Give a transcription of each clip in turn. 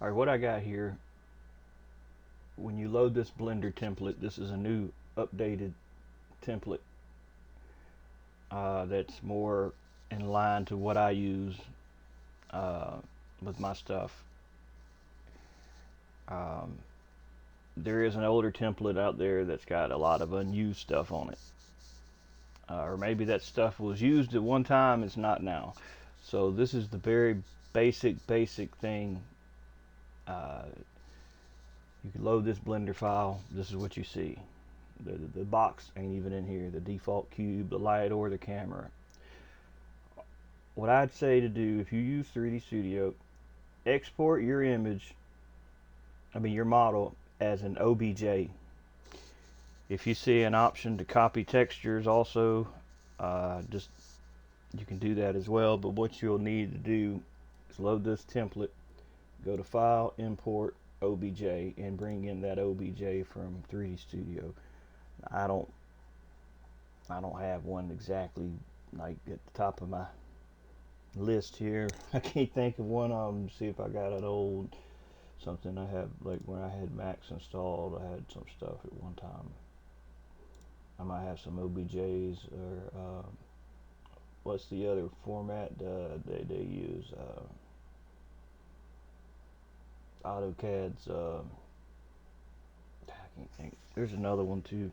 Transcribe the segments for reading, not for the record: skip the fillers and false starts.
All right, what I got here, when you load this Blender template, this is a new updated template that's more in line to what I use uh, with my stuff. Um, there is an older template out there that's got a lot of unused stuff on it. Or maybe that stuff was used at one time, it's not now. So this is the very basic thing. Uh, you can load this Blender file. This is what you see. The box ain't even in here. The default cube, the light, or the camera. What I'd say to do if you use 3D Studio, export your image, your model, as an OBJ. If you see an option to copy textures also, just you can do that as well. But what you'll need to do is load this template, go to File, Import, OBJ, and bring in that OBJ from 3D Studio. I don't I don't have one exactly like at the top of my list here. I can't think of one of them. See if I got an old something I have, like when I had Max installed. I had some stuff at one time. I might have some OBJs or what's the other format they use? AutoCAD's. I can't think. There's another one too.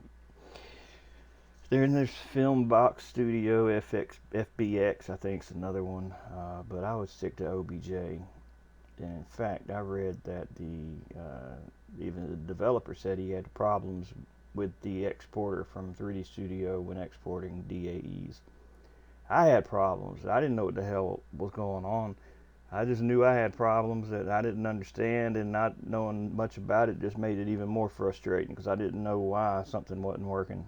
There's Filmbox Studio FX FBX. I think is another one, but I would stick to OBJ. And in fact, I read that even the developer said he had problems with the exporter from 3D Studio when exporting DAEs. I had problems. I didn't know what the hell was going on. I just knew I had problems that I didn't understand, and not knowing much about it just made it even more frustrating because I didn't know why something wasn't working.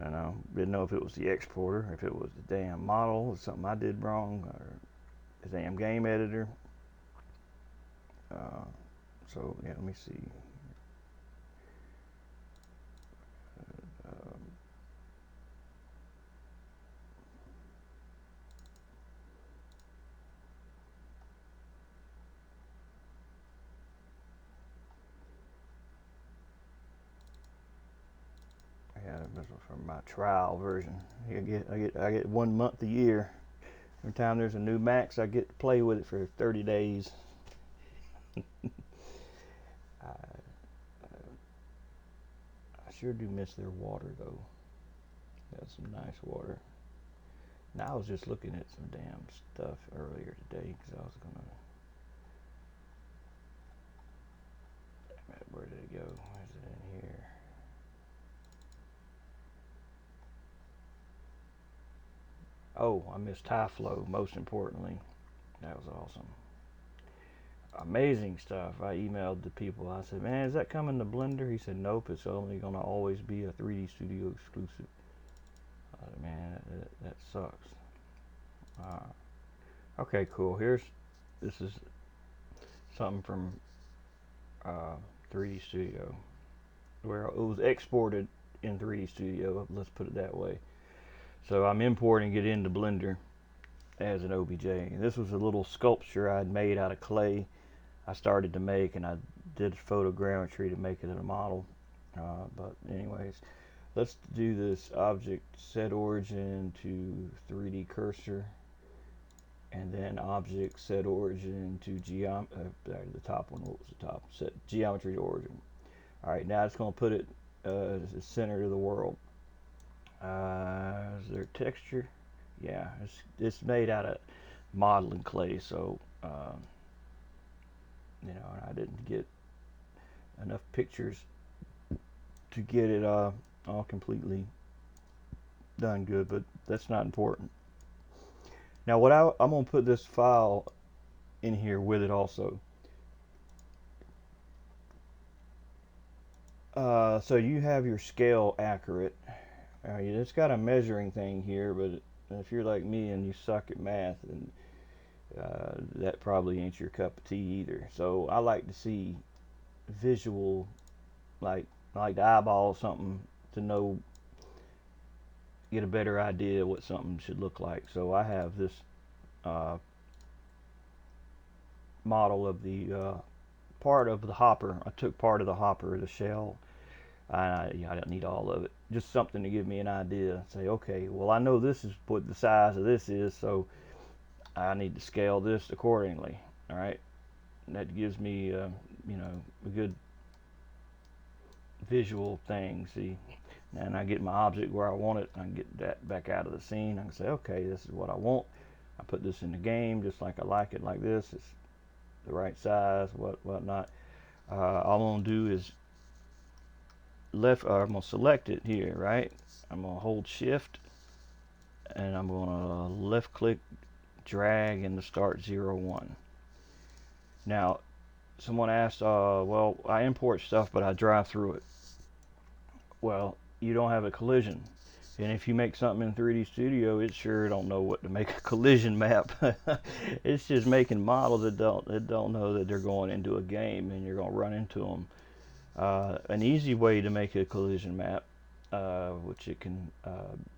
I know, didn't know if it was the exporter, if it was the damn model, or something I did wrong, or the damn game editor. Uh, so yeah, let me see. Um, yeah, this was from my trial version. I get 1 month a year. Every time there's a new Max, I get to play with it for 30 days. I, I sure do miss their water though. That's some nice water. Now I was just looking at some damn stuff earlier today because I was gonna. Where did it go? Where's it in here? Oh, I missed high flow. Most importantly, that was awesome. Amazing stuff. I emailed the people. I said, "Man, is that coming to Blender?" He said, "Nope. It's only gonna always be a 3D Studio exclusive." I said, "Man, that sucks." Okay, cool. This is something from uh, 3D Studio where it was exported in 3D Studio. Let's put it that way. So I'm importing it into Blender as an OBJ. And this was a little sculpture I'd made out of clay. I started to make, and I did photogrammetry to make it in a model. But anyways, let's do this object set origin to 3D cursor, and then object set origin to the top one. What was the top? Set geometry to origin. All right, now it's going to put it as the center of the world. Is there texture? Yeah, it's made out of modeling clay, so I didn't get enough pictures to get it all completely done good, but that's not important. Now, I'm gonna put this file in here with it also. So you have your scale accurate. It's got a measuring thing here, but if you're like me and you suck at math, then that probably ain't your cup of tea either. So I like to see visual, like I like to eyeball something to know, get a better idea what something should look like. So I have this uh, model of the part of the hopper. I took part of the hopper, the shell. I don't need all of it. Just something to give me an idea. Say, okay, well, I know this is what the size of this is, so I need to scale this accordingly. All right, and that gives me, a good visual thing. See, and I get my object where I want it. I can get that back out of the scene. I can say, okay, this is what I want. I put this in the game just like I like it, like this. It's the right size, whatnot. All I'm gonna do is I'm gonna select it here, right? I'm gonna hold Shift, and I'm gonna left click, drag, and the start 0, 1. Now, someone asked, well, I import stuff, but I drive through it. Well, you don't have a collision. And if you make something in 3D Studio, it sure don't know what to make a collision map. It's just making models that don't know that they're going into a game and you're going to run into them. An easy way to make a collision map, which it can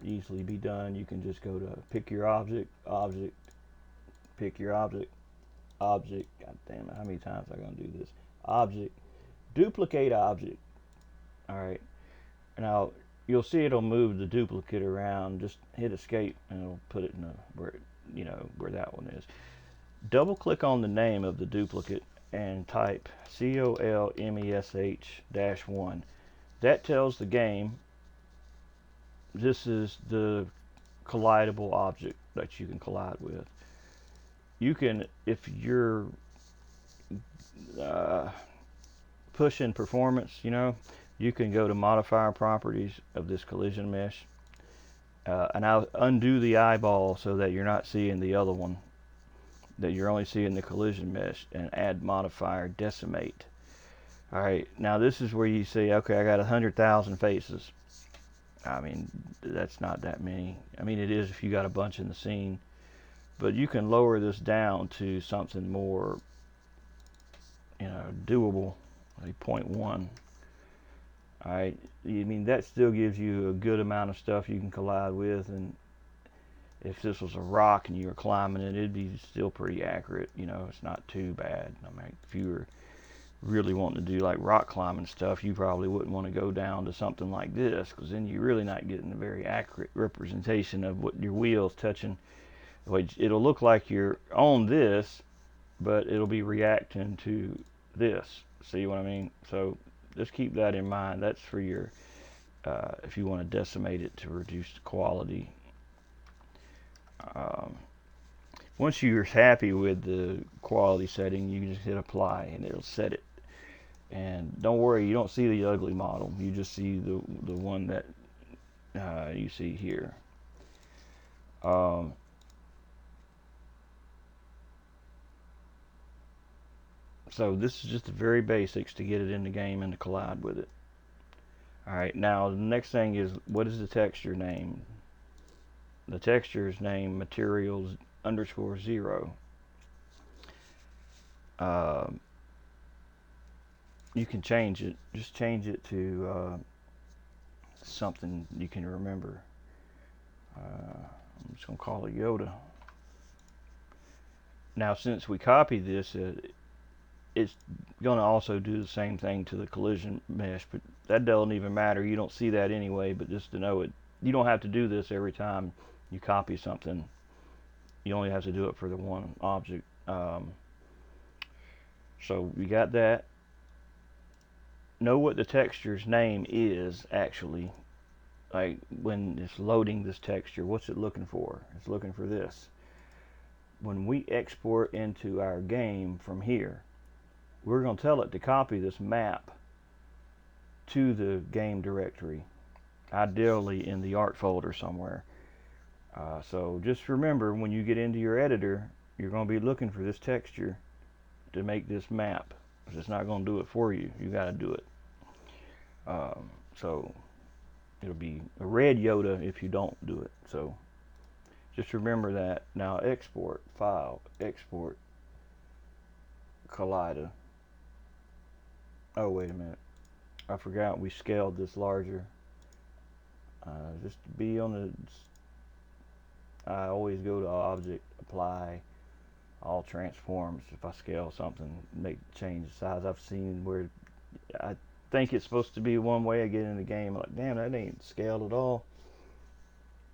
easily be done, you can just go to pick your object, object, pick your object, object. God damn it, how many times am I going to do this? Object, duplicate object. All right. Now you'll see it'll move the duplicate around. Just hit escape and it'll put it in where that one is. Double click on the name of the duplicate and type COLMESH-1. That tells the game this is the collidable object that you can collide with. You can, if you're pushing performance, you can go to modifier properties of this collision mesh, and I'll undo the eyeball so that you're not seeing the other one, that you're only seeing the collision mesh, and add modifier decimate. All right, now this is where you say, okay, I got 100,000 faces. I mean, that's not that many. I mean, it is if you got a bunch in the scene, but you can lower this down to something more, doable, like 0.1. Alright, I mean, that still gives you a good amount of stuff you can collide with, and if this was a rock and you were climbing it, it'd be still pretty accurate. It's not too bad. I mean, if you were really wanting to do like rock climbing stuff, you probably wouldn't want to go down to something like this, because then you're really not getting a very accurate representation of what your wheel's touching. It'll look like you're on this, but it'll be reacting to this. See what I mean? So just keep that in mind. That's for your, if you want to decimate it to reduce the quality. Once you're happy with the quality setting, you can just hit apply and it'll set it. And don't worry, you don't see the ugly model. You just see the one that you see here. So this is just the very basics to get it in the game and to collide with it. Alright, now the next thing is, what is the texture name? The texture is named materials _0. You can change it. Just change it to something you can remember. I'm just going to call it Yoda. Now since we copied this, it's going to also do the same thing to the collision mesh, but that doesn't even matter. You don't see that anyway, but just to know it, you don't have to do this every time you copy something. You only have to do it for the one object. So we got that. Know what the texture's name is actually. Like when it's loading this texture, what's it looking for? It's looking for this. When we export into our game from here, we're going to tell it to copy this map to the game directory, ideally in the art folder somewhere. So just remember, when you get into your editor, you're going to be looking for this texture to make this map. It's not going to do it for you. You got to do it. So it'll be a red Yoda if you don't do it. So just remember that. Now export, file, export, Collida. Oh, wait a minute. I forgot we scaled this larger. Just to be on the, I always go to object, apply, all transforms. If I scale something, change the size. I've seen where I think it's supposed to be one way. I get in the game, I'm like, damn, that ain't scaled at all.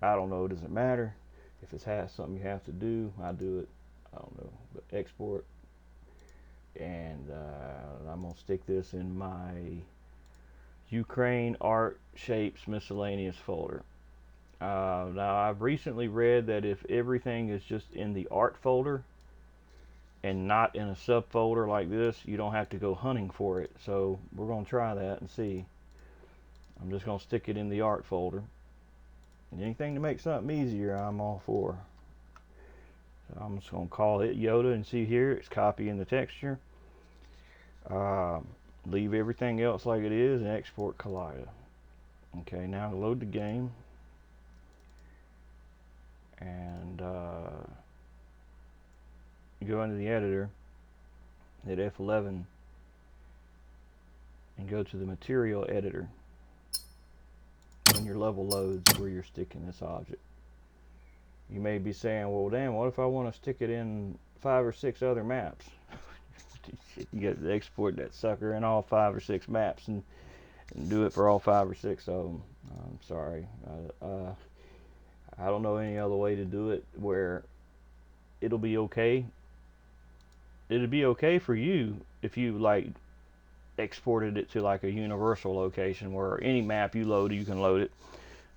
I don't know. It doesn't matter. If it has something you have to do, I do it. I don't know. But export, and I'm gonna stick this in my Ukraine art shapes miscellaneous folder. Now I've recently read that if everything is just in the art folder and not in a subfolder like this, you don't have to go hunting for it. So we're going to try that and see. I'm just going to stick it in the art folder. And anything to make something easier, I'm all for. So I'm just going to call it Yoda, and see here, it's copying the texture. Leave everything else like it is and export Collida. Okay, now load the game. And go into the editor, hit F11, and go to the material editor. When your level loads, where you're sticking this object. You may be saying, well, damn, what if I want to stick it in 5 or 6 other maps? You got to export that sucker in all 5 or 6 maps and do it for all 5 or 6 of them. I'm sorry. I don't know any other way to do it where it'll be okay. It'll be okay for you if you like exported it to like a universal location where any map you load, you can load it,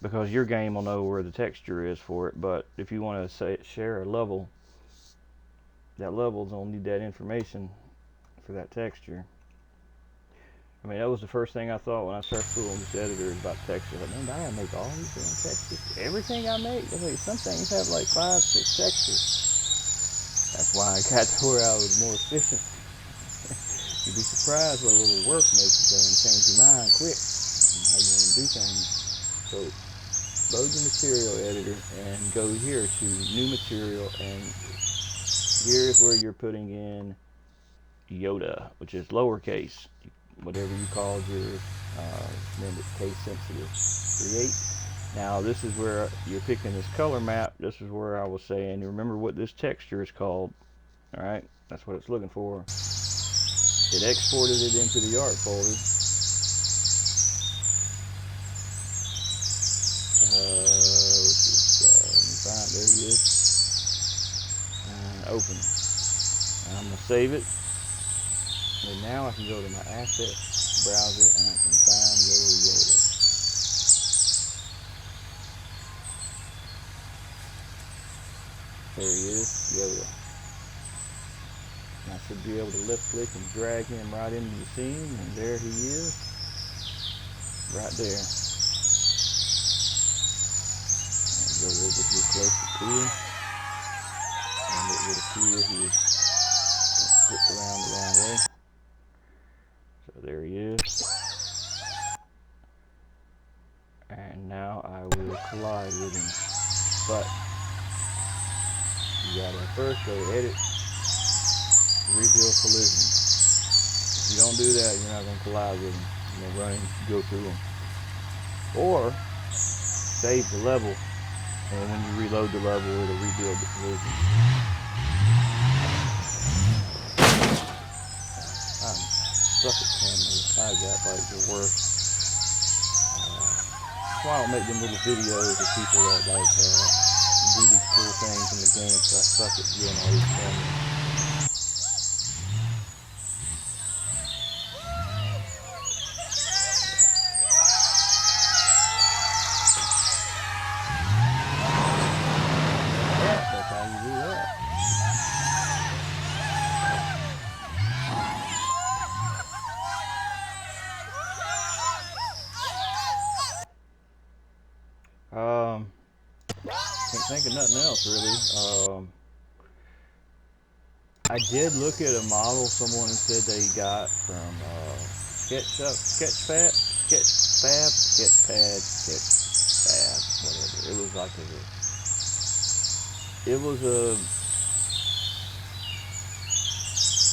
because your game will know where the texture is for it. But if you want to share a level, that level's gonna need that information for that texture. I mean, that was the first thing I thought when I started fooling this editor about texture. Like, man, I gotta make all these damn textures. Everything I make, some things have like 5, 6 textures. That's why I got to where I was more efficient. You'd be surprised what a little work makes you and change your mind quick and how you want to do things. So load the material editor and go here to new material, and here's where you're putting in Yoda, which is lowercase, whatever you called yours. Remember, it's case sensitive. Create. Now this is where you're picking this color map. This is where I was saying, remember what this texture is called. All right, that's what it's looking for. It exported it into the art folder. There he is. Open. And I'm going to save it. And now I can go to my asset browser and I can find little Yoda. There he is, Yoda. And I should be able to left click and drag him right into the scene, and there he is, right there. I'll go over here closer to him, and it would appear he is flipped around the wrong way. So there he is. And now I will collide with him. But you gotta first go to edit, rebuild collision. If you don't do that, you're not gonna collide with him. You're gonna run and go through him. Or save the level, and when you reload the level, it'll rebuild the collision. I'm stuck at cameras. I got like the worst. That's why I don't make them little videos of people that like do these cool things in the game. So I suck at doing all these cameras. That's how you do that. Can't think of nothing else really. I did look at a model someone said they got from Sketchfab, whatever. It was like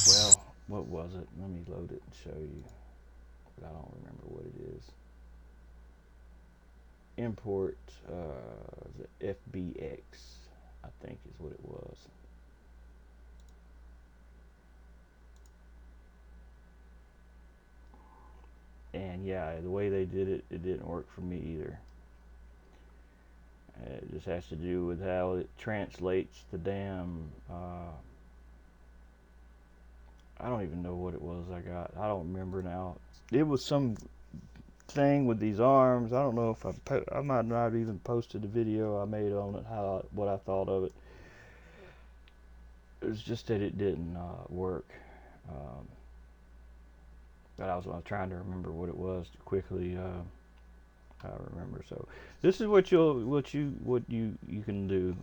well, what was it? Let me load it and show you. But I don't remember what it is. Import the FBX, I think is what it was. And yeah, the way they did it, it didn't work for me either. It just has to do with how it translates the damn. I don't even know what it was I got. I don't remember now. It was some thing with these arms. I don't know if I might not have even posted the video I made on it. What I thought of it. It was just that it didn't work. Um, but I was trying to remember what it was to quickly. I remember. So this is what you can do.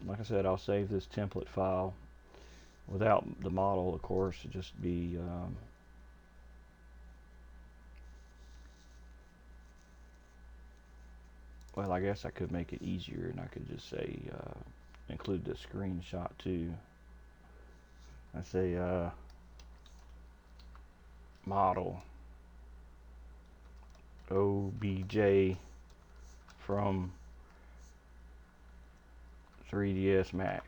Like I said, I'll save this template file without the model, of course. It just be well, I guess I could make it easier, and I could just say include the screenshot too. I say model OBJ from 3ds Max.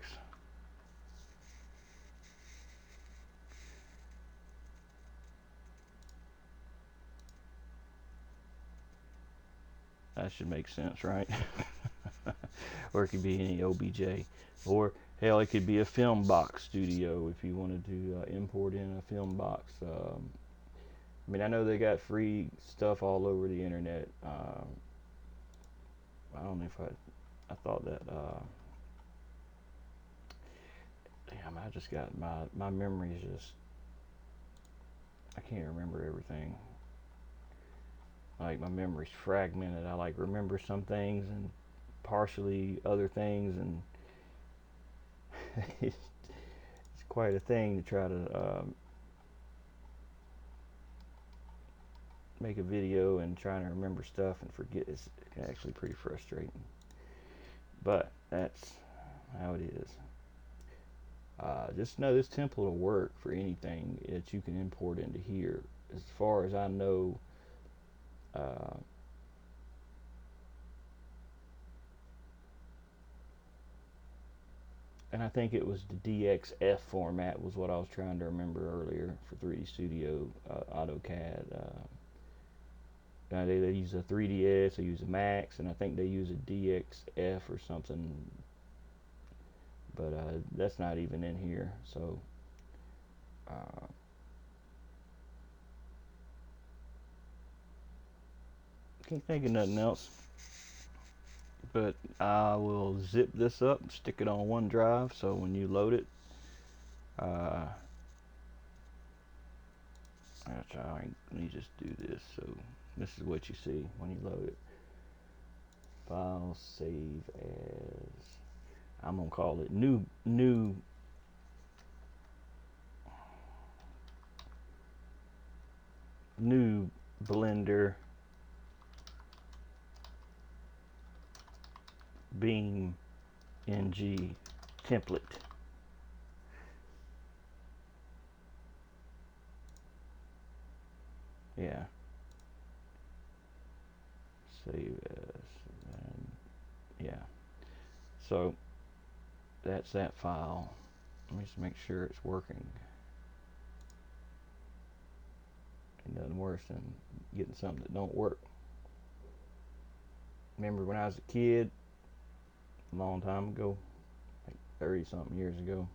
That should make sense, right? Or it could be any OBJ. Or hell, it could be a film box studio if you wanted to import in a film box. I mean, I know they got free stuff all over the internet. I don't know if I thought that. Damn, I just got my memory is just. I can't remember everything. Like my memory's fragmented. I like remember some things and partially other things, and it's quite a thing to try to make a video and trying to remember stuff and forget. It's actually pretty frustrating, but that's how it is. Just know this template will work for anything that you can import into here. As far as I know, and I think it was the DXF format was what I was trying to remember earlier for 3D Studio AutoCAD. They use a 3DS, they use a Max, and I think they use a DXF or something, but that's not even in here. So can't think of nothing else. But I will zip this up and stick it on OneDrive, so when you load it, let me just do this. So this is what you see when you load it. File, save as. I'm gonna call it new Blender Beam NG template. Yeah. Save as. And yeah. So that's that file. Let me just make sure it's working. Ain't nothing worse than getting something that don't work. Remember when I was a kid, a long time ago, like 30 something years ago,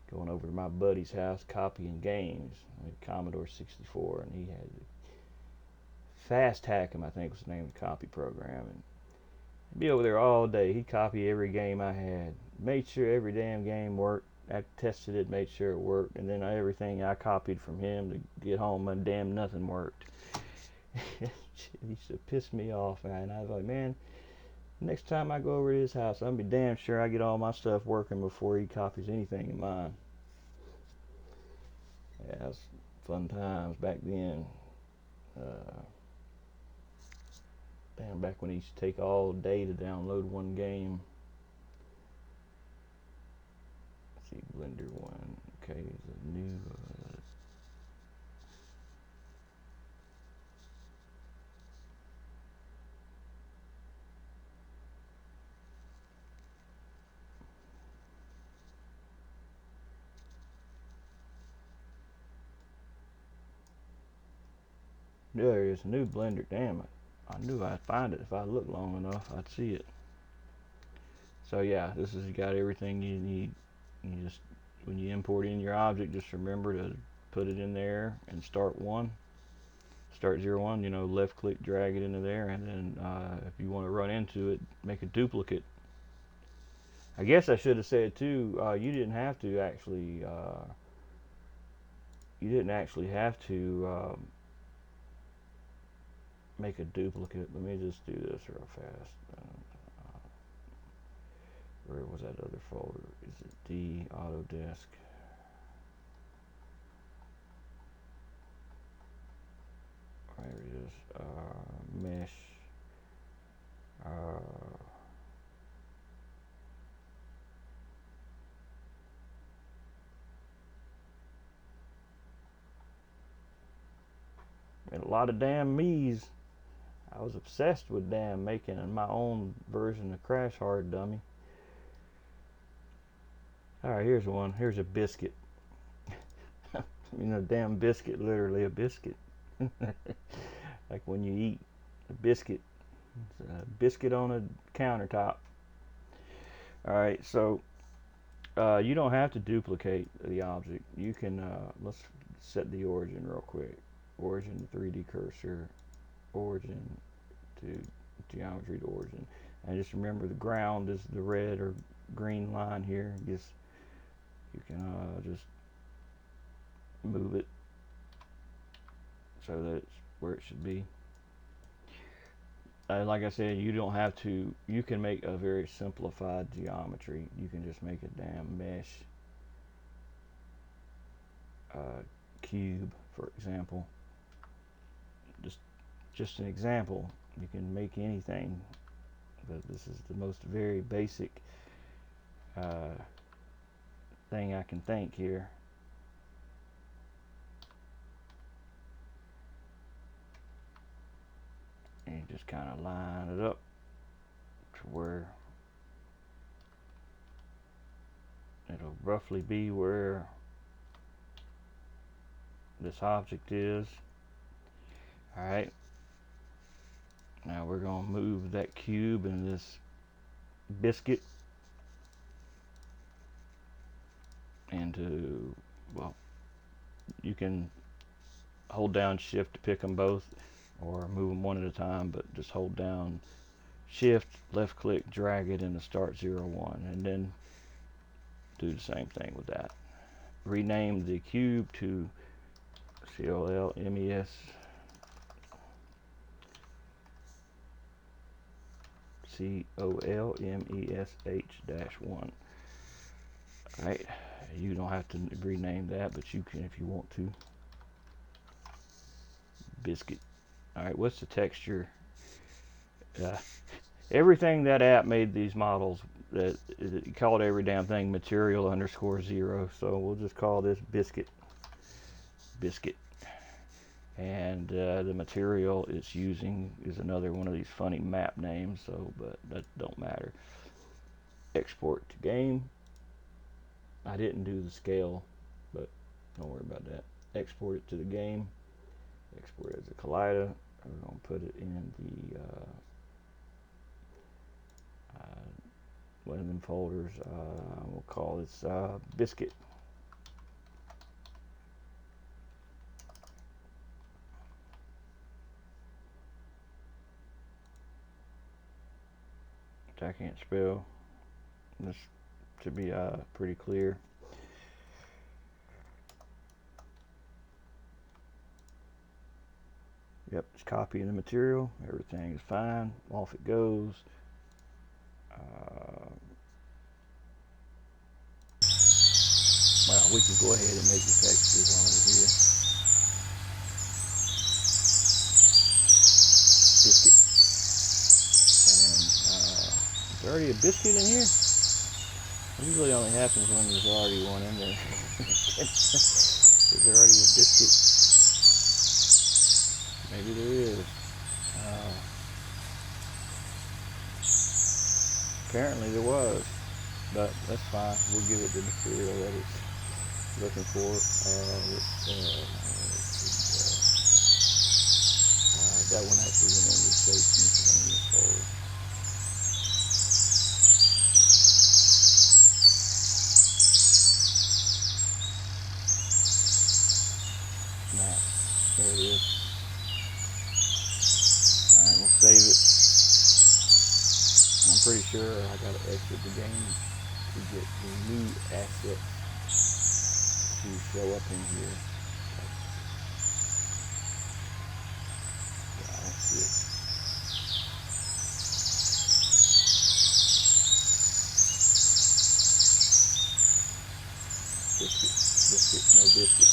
going over to my buddy's house copying games. I had Commodore 64, and he had Fast Hackem, I think was the name of the copy program, and I'd be over there all day. He'd copy every game I had, made sure every damn game worked. I tested it, made sure it worked, and then everything I copied from him to get home, my damn nothing worked. He used to piss me off, and I was like, man, next time I go over to his house, I'll be damn sure I get all my stuff working before he copies anything of mine. Yeah, it was fun times back then. Damn, back when he used to take all day to download one game. Let's see, Blender 1. Okay, the new. There is a new blender. Damn it. I knew I'd find it if I looked long enough. I'd see it. So yeah, this has got everything you need. You just, when you import in your object, just remember to put it in there and start 0, 1. You know, left click, drag it into there, and then if you want to run into it, make a duplicate. I guess I should have said too, you didn't have to actually, have to make a duplicate. Let me just do this real fast. Where was that other folder? Is it D, Autodesk? There it is. Mesh. And a lot of damn me's. I was obsessed with damn making my own version of Crash Hard Dummy. Alright, here's one. Here's a biscuit. You know, damn biscuit, literally a biscuit. Like when you eat a biscuit. It's a biscuit on a countertop. Alright, so you don't have to duplicate the object. You can, let's set the origin real quick. Origin to 3D cursor. Origin to geometry to origin. And just remember the ground is the red or green line here. Just, you can just move it so that it's where it should be. Like I said, you don't have to, you can make a very simplified geometry. You can just make a damn mesh cube, for example. Just an example. You can make anything, but this is the most very basic thing I can think here. And you just kind of line it up to where it'll roughly be where this object is. Alright, now we're going to move that cube and this biscuit into, well, you can hold down shift to pick them both or move them one at a time, but just hold down shift, left click, drag it into start 0, 1, and then do the same thing with that. Rename the cube to COLMES COLMESH-1. Alright, you don't have to rename that, but you can if you want to. Biscuit. Alright, what's the texture? Everything that app made these models, that it called every damn thing material _0, so we'll just call this biscuit. And the material it's using is another one of these funny map names, so but that don't matter. Export to game. I didn't do the scale, but don't worry about that. Export it to the game. Export it as a Collida. We're going to put it in the one of them folders. We'll call this biscuit. I can't spell. This should be pretty clear. Yep, just copying the material. Everything is fine. Off it goes. Well, we can go ahead and make the textures on it here. Biscuit. And is there already a biscuit in here? It usually only happens when there's already one in there. Is there already a biscuit? Maybe there is. Apparently there was, but that's fine. We'll give it the material that it's looking for. map. There it is. Alright, we'll save it. I'm pretty sure I gotta exit the game to get the new asset to show up in here. Yeah, I don't see it. Biscuit, biscuit, no biscuit.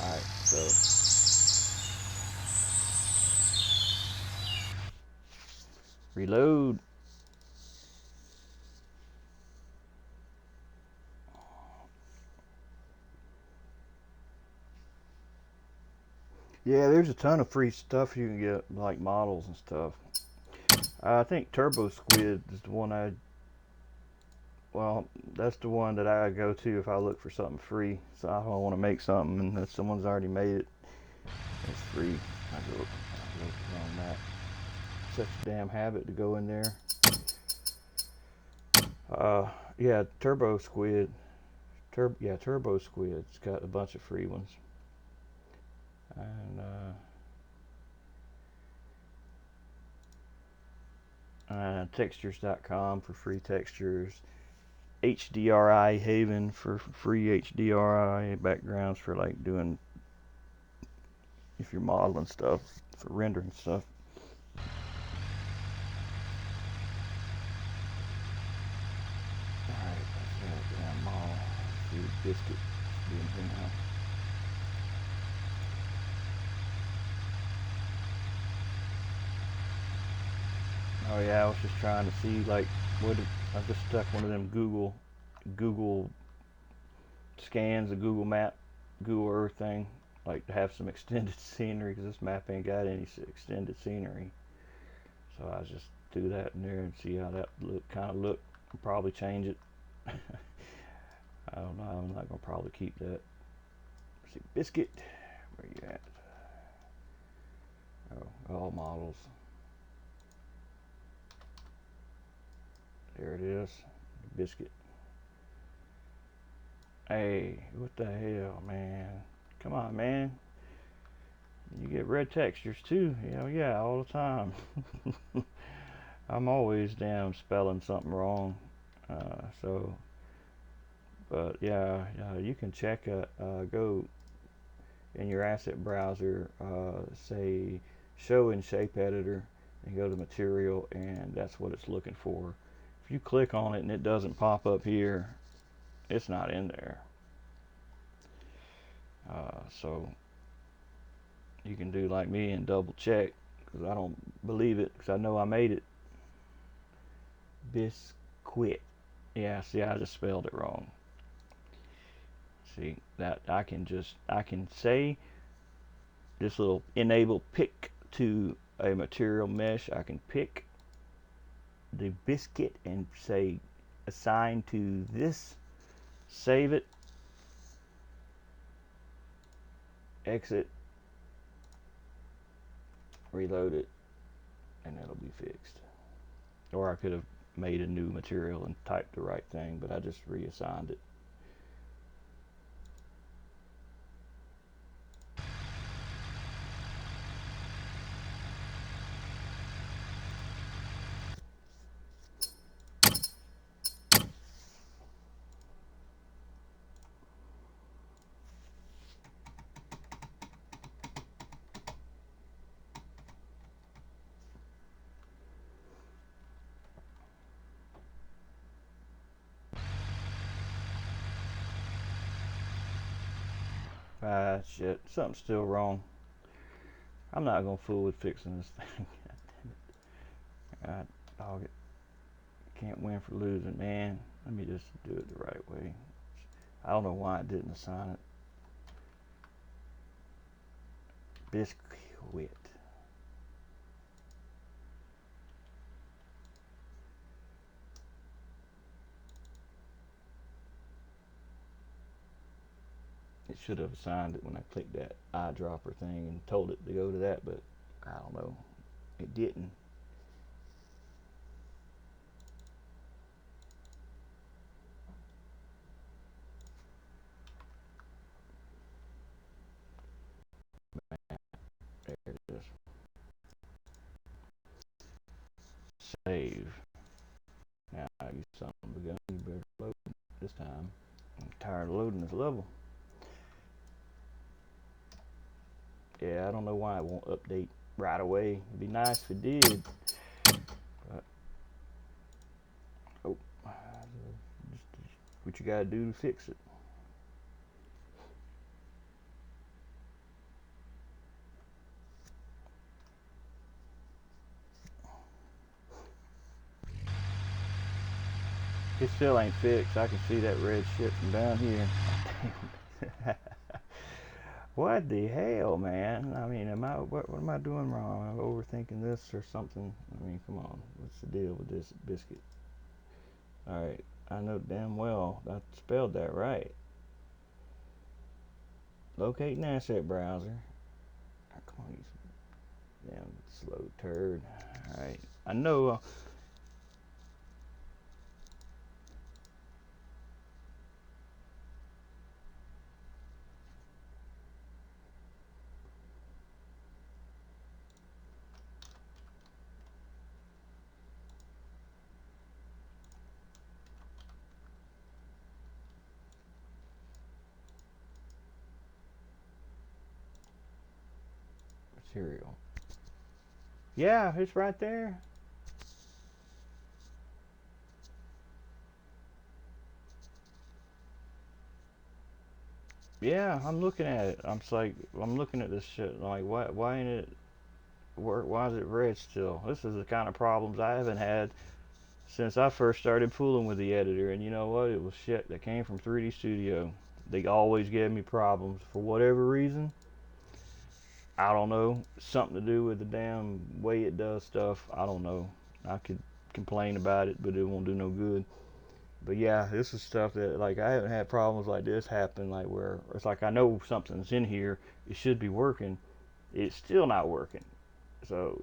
Alright, so reload. Yeah, there's a ton of free stuff you can get, like models and stuff. I think Turbo Squid is the one well, that's the one that I go to if I look for something free. So I don't want to make something and if someone's already made it, it's free. I go on that. Such a damn habit to go in there. Yeah, Turbo Squid. Turbo Squid. It's got a bunch of free ones. And textures.com for free textures. HDRI Haven for free HDRI backgrounds for like doing, if you're modeling stuff, for rendering stuff. Alright, let's get a damn model. See biscuit being here now. Oh yeah, I was just trying to see like I just stuck one of them Google scans, a Google map, Google Earth thing, like to have some extended scenery because this map ain't got any extended scenery. So I just do that in there and see how that kind of look. I'll probably change it. I don't know. I'm not gonna probably keep that. Let's see, biscuit. Where you at? Oh, all models. There it is. Biscuit. Hey, what the hell, man? Come on, man. You get red textures too. Hell yeah, all the time. I'm always damn spelling something wrong. But yeah, you can check go in your asset browser, say show in shape editor, and go to material, and that's what it's looking for. If you click on it and it doesn't pop up here, it's not in there. So you can do like me and double check, because I don't believe it, because I know I made it. Biscuit. Yeah, see, I just spelled it wrong. See, that I can say this little enable pick to a material mesh. I can pick the biscuit and say assign to this, save it, exit, reload it, and it'll be fixed. Or I could have made a new material and typed the right thing, but I just reassigned it. Ah, shit. Something's still wrong. I'm not gonna fool with fixing this thing. God, dog it. Can't win for losing, man. Let me just do it the right way. I don't know why I didn't assign it. Biscuit. It should have assigned it when I clicked that eyedropper thing and told it to go to that, but I don't know. It didn't. save. Now you son of a gun, you better load this time. I'm tired of loading this level. Yeah, I don't know why it won't update right away. It'd be nice if it did. But, oh, just what you gotta do to fix it. It still ain't fixed. I can see that red shit from down here. What the hell, man? I mean, what am I doing wrong? Am I overthinking this or something? I mean, come on. What's the deal with this biscuit? All right, I know damn well I spelled that right. Locate an asset browser. Oh, come on, you damn slow turd. All right, I know. Material. Yeah, it's right there. Yeah, I'm looking at it. I'm looking at this shit. I'm like, why ain't it work? Why is it red still? This is the kind of problems I haven't had since I first started fooling with the editor. And you know what? It was shit that came from 3D Studio. They always gave me problems for whatever reason. I don't know. Something to do with the damn way it does stuff. I don't know. I could complain about it, but it won't do no good. But yeah, this is stuff that like I haven't had problems like this happen. Like where it's like I know something's in here. It should be working. It's still not working. So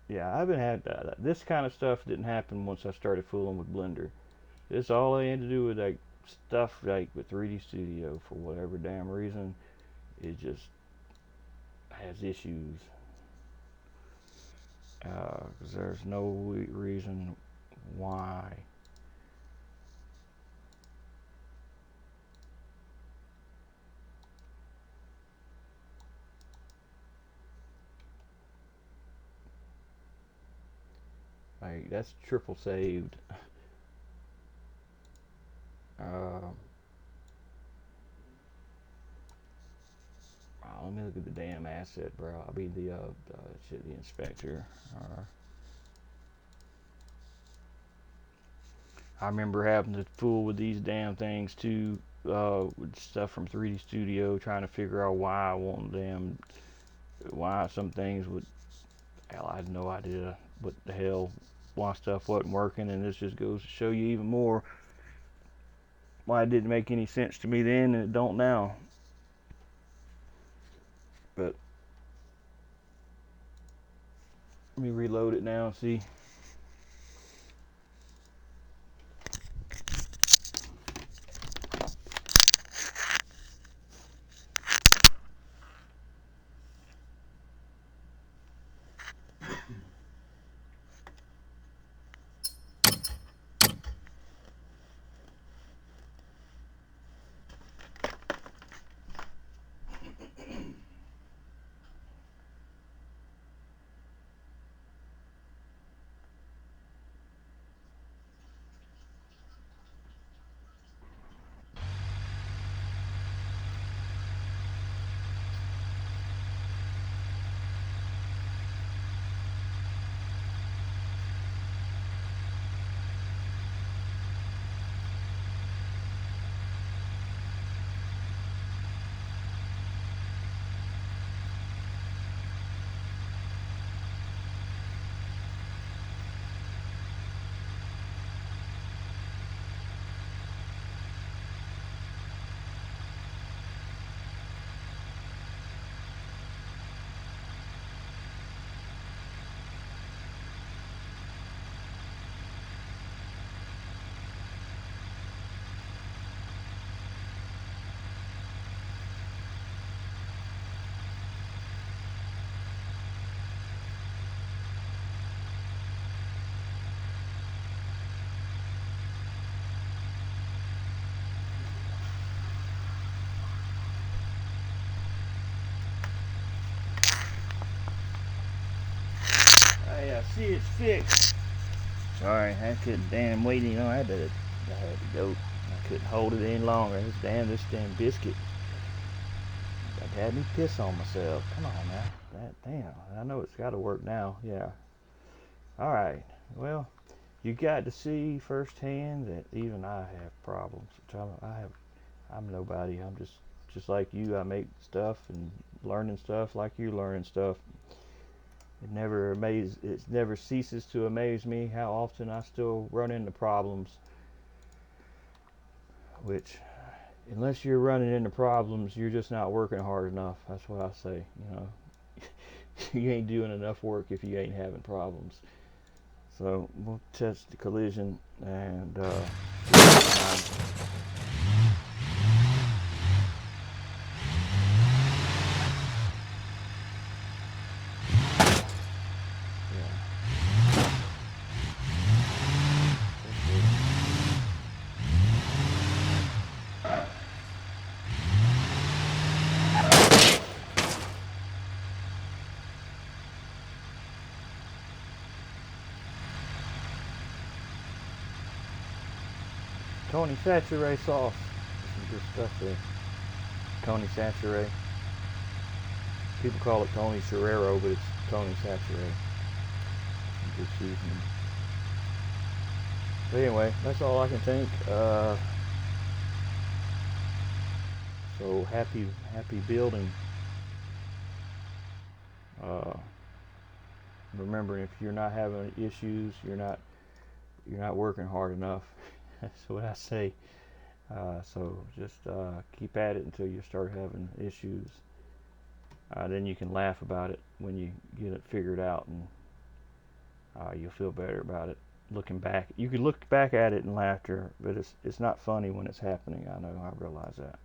yeah, I haven't had that. This kind of stuff didn't happen once I started fooling with Blender. It's all I had to do with like stuff like with 3D Studio for whatever damn reason. It just has issues. Because there's no reason why. Like that's triple saved. Uh, let me look at the damn asset, bro. I'll be the inspector. Uh, I remember having to fool with these damn things too, with stuff from 3D Studio, trying to figure out why I want them, why some things would. Hell, I had no idea what the hell why stuff wasn't working, and this just goes to show you even more why it didn't make any sense to me then, and it don't now. But let me reload it now and see. Yeah, see, it's fixed. Sorry, I couldn't damn wait, I had to go. I couldn't hold it any longer. This damn biscuit that had me piss on myself. Come on now. Damn. I know it's got to work now. Yeah. All right. Well, you got to see firsthand that even I have problems. I'm nobody. I'm just like you. I make stuff and learning stuff like you learning stuff. It never ceases to amaze me how often I still run into problems, which unless you're running into problems, you're just not working hard enough. That's what I say. You ain't doing enough work if you ain't having problems. So we'll test the collision and Tony Saturé sauce. Some good stuff there. Tony Saturé. People call it Tony Serrero, but it's Tony Saturé. Some good seasoning. But anyway, that's all I can think. So happy building. Remembering if you're not having issues, you're not working hard enough. That's what I say. So just keep at it until you start having issues. Then you can laugh about it when you get it figured out, and you'll feel better about it. Looking back, you can look back at it in laughter, but it's not funny when it's happening. I know, I realize that.